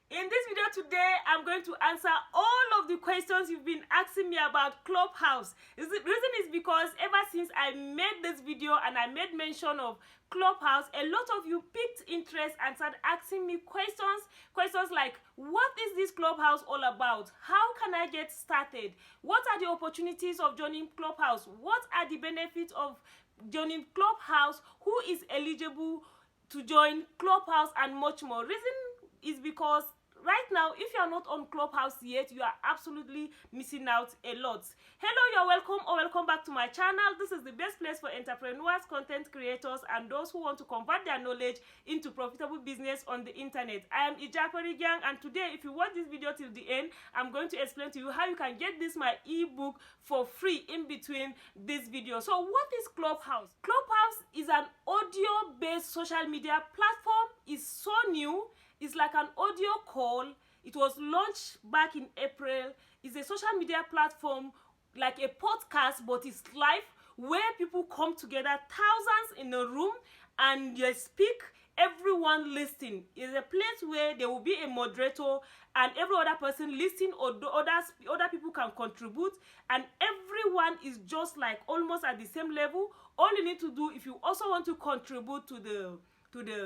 In this video today, I'm going to answer all of the questions you've been asking me about Clubhouse. The reason is because ever since I made this video and I made mention of Clubhouse, a lot of you picked interest and started asking me questions like, what is this Clubhouse all about? How can I get started? What are the opportunities of joining Clubhouse? What are the benefits of joining Clubhouse? Who is eligible to join Clubhouse, and much more? Reason is because right now, if you are not on Clubhouse yet, you are absolutely missing out a lot. Hello, you're welcome or welcome back to my channel. This is the best place for entrepreneurs, content creators, and those who want to convert their knowledge into profitable business on the internet. I am Ijapari Gang, and today, if you watch this video till the end, I'm going to explain to you how you can get this my ebook for free in between this video. So what is Clubhouse? Clubhouse is an audio-based social media platform. It's so new. It's like an audio call. It was launched back in April. It's a social media platform like a podcast, but it's live, where people come together, thousands in a room, and they speak, everyone listening. It's a place where there will be a moderator and every other person listening, or other people can contribute, and everyone is just like almost at the same level. All you need to do, if you also want to contribute to the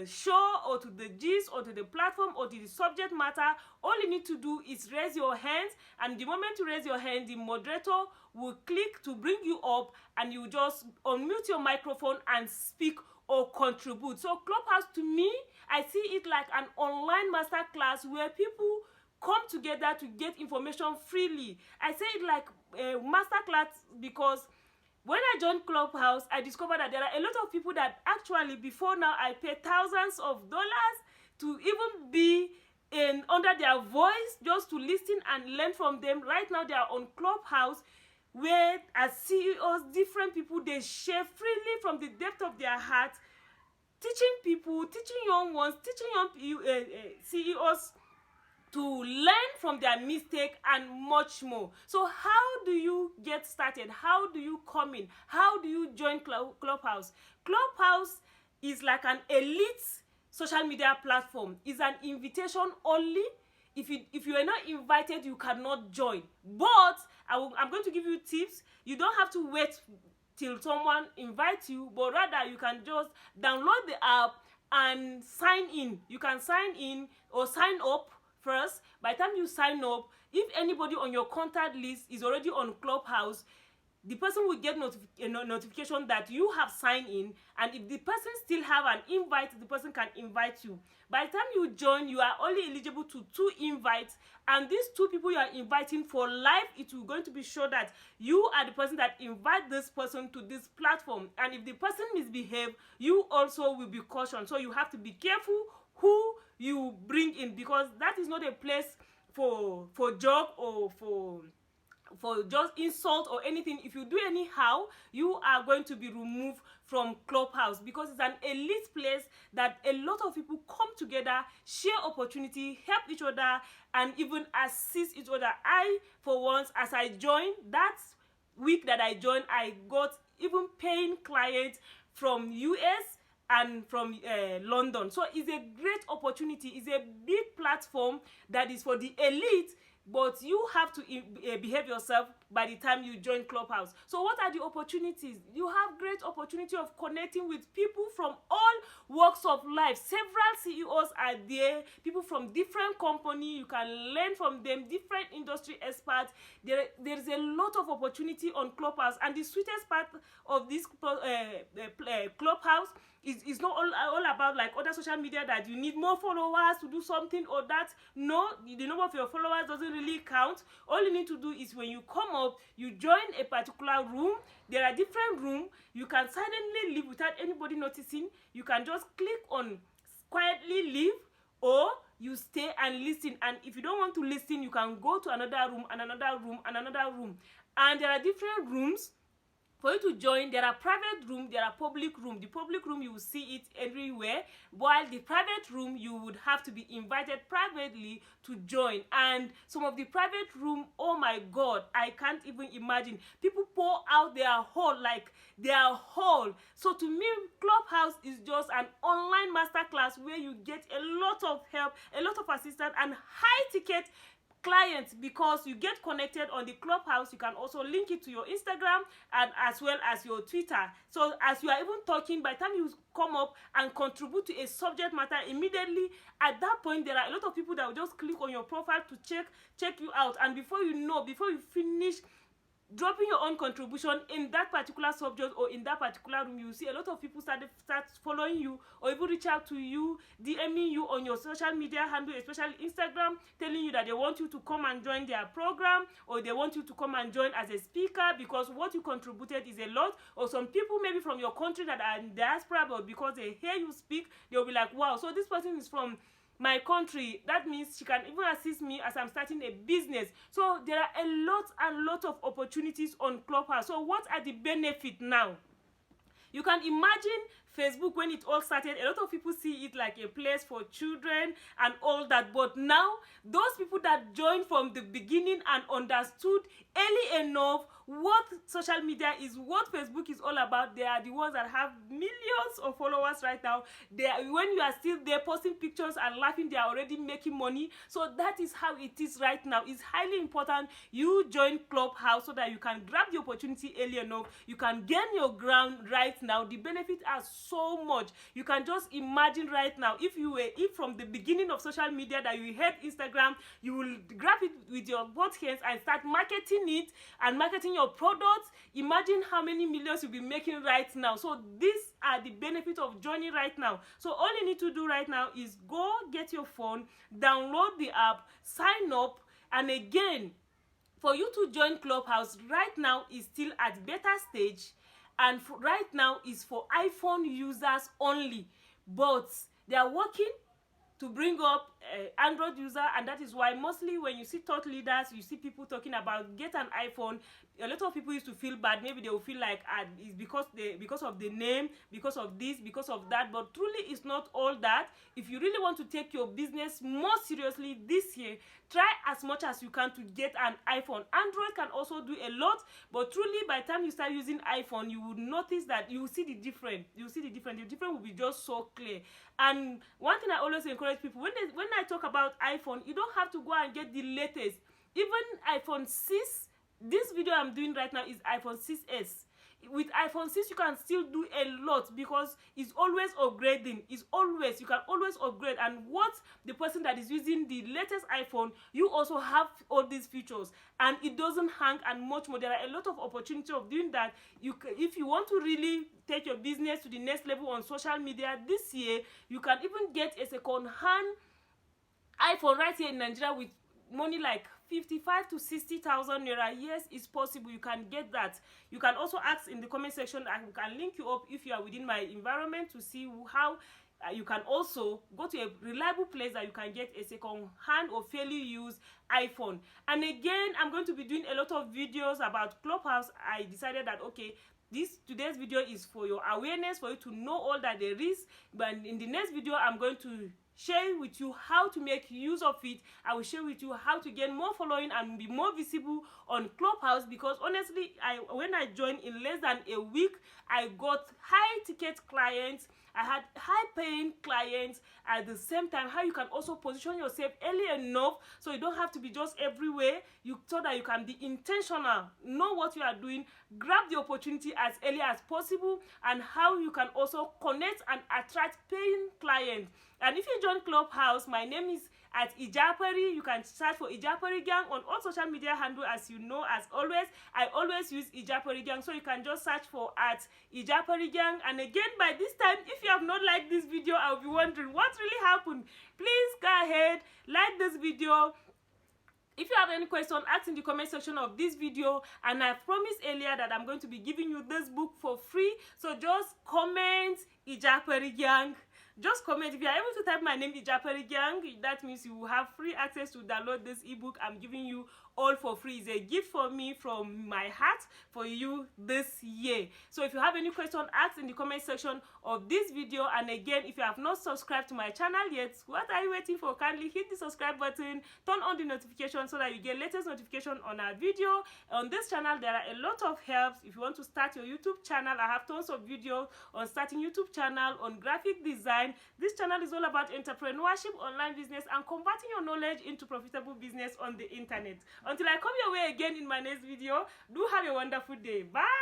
show or to the gist or to the platform or to the subject matter, all you need to do is raise your hands, and the moment you raise your hand, the moderator will click to bring you up, and you just unmute your microphone and speak or contribute. So Clubhouse, to me, I see it like an online masterclass where people come together to get information freely. I say it like a masterclass because when I joined Clubhouse, I discovered that there are a lot of people that actually before now I pay thousands of dollars to even be under their voice, just to listen and learn from them. Right now they are on Clubhouse, where as CEOs, different people, they share freely from the depth of their heart, teaching people, teaching young ones, teaching young CEOs to learn from their mistake and much more. So how do you get started? How do you come in? How do you join Clubhouse? Clubhouse is like an elite social media platform. It's an invitation only. If you are not invited, you cannot join. But I'm going to give you tips. You don't have to wait till someone invites you, but rather you can just download the app and sign in. You can sign in or sign up first. By the time you sign up, if anybody on your contact list is already on Clubhouse, the person will get notification that you have signed in, and if the person still have an invite, the person can invite you. By the time you join, you are only eligible to 2 invites, and these 2 people you are inviting for life, it will going to be sure that you are the person that invite this person to this platform. And if the person misbehave, you also will be cautioned. So you have to be careful who you bring in, because that is not a place for joke or for just insult or anything. If you do anyhow, you are going to be removed from Clubhouse, because it's an elite place that a lot of people come together, share opportunity, help each other, and even assist each other. I, for once, as I joined, that week that I joined, I got even paying clients from US and from London. So it's a great opportunity. It's a big platform that is for the elite, but you have to behave yourself by the time you join Clubhouse. So what are the opportunities? You have great opportunity of connecting with people from all walks of life. Several CEOs are there, people from different companies. You can learn from them, different industry experts. There's a lot of opportunity on Clubhouse, and the sweetest part of this Clubhouse is not all about like other social media that you need more followers to do something or that. No, the number of your followers doesn't really count. All you need to do is when you come up, you join a particular room. There are different rooms. You can silently leave without anybody noticing. You can just click on quietly leave, or you stay and listen. And if you don't want to listen, you can go to another room and another room and another room. And there are different rooms For you to join, there are private room, there are public room. The public room, you will see it everywhere, while the private room, you would have to be invited privately to join. And some of the private room, oh my God, I can't even imagine. People pour out their whole, like their whole. So to me, Clubhouse is just an online masterclass where you get a lot of help, a lot of assistance, and high ticket clients, because you get connected on the Clubhouse. You can also link it to your Instagram and as well as your Twitter. So as you are even talking, by the time you come up and contribute to a subject matter, immediately at that point there are a lot of people that will just click on your profile to check you out, and before you know, before you finish dropping your own contribution in that particular subject or in that particular room, you see a lot of people start following you, or even reach out to you, DMing you on your social media handle, especially Instagram, telling you that they want you to come and join their program, or they want you to come and join as a speaker because what you contributed is a lot. Or some people maybe from your country that are in diaspora, but because they hear you speak, they'll be like, wow, so this person is from my country, that means she can even assist me as I'm starting a business. So there are a lot of opportunities on Clubhouse. So what are the benefits now? You can imagine Facebook, when it all started, a lot of people see it like a place for children and all that. But now, those people that joined from the beginning and understood early enough what social media is, what Facebook is all about, they are the ones that have millions of followers right now. When you are still there posting pictures and laughing, they are already making money. So that is how it is right now. It's highly important you join Clubhouse so that you can grab the opportunity early enough. You can gain your ground right now. The benefits are so much. You can just imagine right now, if from the beginning of social media that you had Instagram, you will grab it with your both hands and start marketing it and marketing your products. Imagine how many millions you'll be making right now. So these are the benefits of joining right now. So all you need to do right now is go get your phone, download the app, sign up, and again, for you to join Clubhouse right now is still at beta stage, and right now is for iPhone users only, but they are working to bring up Android user, and that is why mostly when you see thought leaders, you see people talking about get an iPhone. A lot of people used to feel bad. Maybe they will feel like it's because of the name, because of this, because of that. But truly, it's not all that. If you really want to take your business more seriously this year, try as much as you can to get an iPhone. Android can also do a lot, but truly, by the time you start using iPhone, you will notice that you will see the difference. You will see the difference. The difference will be just so clear. And one thing I always encourage people, when I talk about iPhone, you don't have to go and get the latest. Even iPhone 6, this video I'm doing right now is iPhone 6s. With iPhone 6, you can still do a lot because it's always upgrading. You can always upgrade. And what the person that is using the latest iPhone, you also have all these features, and it doesn't hang and much more. There are a lot of opportunity of doing that. If you want to really take your business to the next level on social media this year, you can even get a second-hand iPhone right here in Nigeria with money like 55 to 60,000 naira. Yes, it's possible. You can get that. You can also ask in the comment section. I can link you up if you are within my environment to see how you can also go to a reliable place that you can get a second-hand or fairly used iPhone. And again, I'm going to be doing a lot of videos about Clubhouse. I decided that, okay, today's video is for your awareness, for you to know all that there is. But in the next video, I'm going to share with you how to make use of it. I will share with you how to get more following and be more visible on Clubhouse, because honestly, when I joined in less than a week, I got high ticket clients. I had high paying clients at the same time. How you can also position yourself early enough so you don't have to be just everywhere, so that you can be intentional, know what you are doing, grab the opportunity as early as possible, and how you can also connect and attract paying clients. And if you join Clubhouse, my name is at Ijapari. You can search for Ijapari Gang on all social media handle. As you know, as always, I always use Ijapari Gang, so you can just search for at Ijapari Gang. And again, by this time, if you have not liked this video, I'll be wondering what really happened. Please go ahead, like this video. If you have any question, ask in the comment section of this video. And I promised earlier that I'm going to be giving you this book for free. So just comment Ijapari Gang. just comment. If you are able to type my name Ijaperi Gang, that means you will have free access to download this ebook I'm giving you all for free. It's a gift for me from my heart for you this year. So if you have any question, ask in the comment section of this video. And again, if you have not subscribed to my channel yet, what are you waiting for? Kindly hit the subscribe button, turn on the notification so that you get latest notification on our video. On this channel there are a lot of helps. If you want to start your YouTube channel, I have tons of videos on starting YouTube channel, on graphic design. This channel is all about entrepreneurship, online business, and converting your knowledge into profitable business on the internet. Until I come your way again in my next video, do have a wonderful day. Bye.